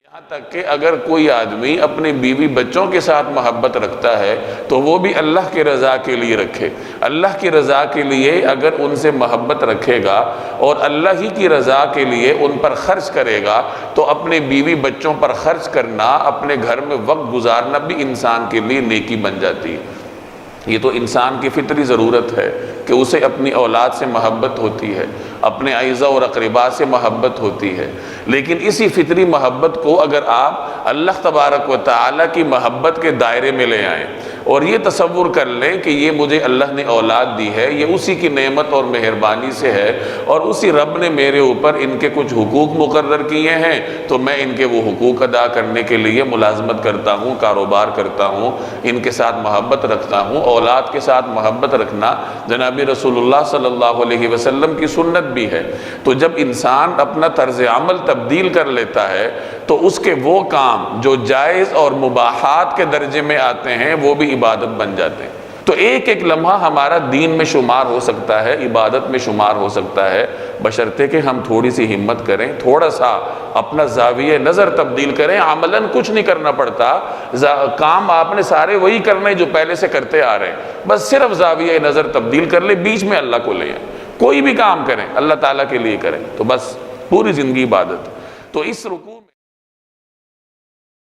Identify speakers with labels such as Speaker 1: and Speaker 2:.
Speaker 1: یہاں تک کہ اگر کوئی آدمی اپنے بیوی بچوں کے ساتھ محبت رکھتا ہے تو وہ بھی اللہ کی رضا کے لیے رکھے۔ اللہ کی رضا کے لیے اگر ان سے محبت رکھے گا اور اللہ ہی کی رضا کے لیے ان پر خرچ کرے گا تو اپنے بیوی بچوں پر خرچ کرنا، اپنے گھر میں وقت گزارنا بھی انسان کے لیے نیکی بن جاتی ہے۔ یہ تو انسان کی فطری ضرورت ہے کہ اسے اپنی اولاد سے محبت ہوتی ہے، اپنے اعزاء اور اقرباء سے محبت ہوتی ہے، لیکن اسی فطری محبت کو اگر آپ اللہ تبارک و تعالیٰ کی محبت کے دائرے میں لے آئیں اور یہ تصور کر لیں کہ یہ مجھے اللہ نے اولاد دی ہے، یہ اسی کی نعمت اور مہربانی سے ہے اور اسی رب نے میرے اوپر ان کے کچھ حقوق مقرر کیے ہیں تو میں ان کے وہ حقوق ادا کرنے کے لیے ملازمت کرتا ہوں، کاروبار کرتا ہوں، ان کے ساتھ محبت رکھتا ہوں۔ اولاد کے ساتھ محبت رکھنا جناب رسول اللہ صلی اللہ علیہ وسلم کی سنت بھی ہے۔ تو جب انسان اپنا طرز عمل تبدیل کر لیتا ہے تو اس کے وہ کام جو جائز اور مباحات کے درجے میں آتے ہیں وہ بھی عبادت بن جاتے ہیں۔ تو ایک ایک لمحہ ہمارا دین میں شمار ہو سکتا ہے، عبادت میں شمار ہو سکتا ہے، بشرطے کہ ہم تھوڑی سی ہمت کریں، تھوڑا سا اپنا زاویہ نظر تبدیل کریں۔ عملاً کچھ نہیں کرنا پڑتا، کام آپ نے سارے وہی کرنے جو پہلے سے کرتے آ رہے ہیں، بس صرف زاویہ نظر تبدیل کر لیں، بیچ میں اللہ کو لے آئیں۔ کوئی بھی کام کریں اللہ تعالیٰ کے لیے کریں تو بس پوری زندگی عبادت۔ تو اس رکوع میں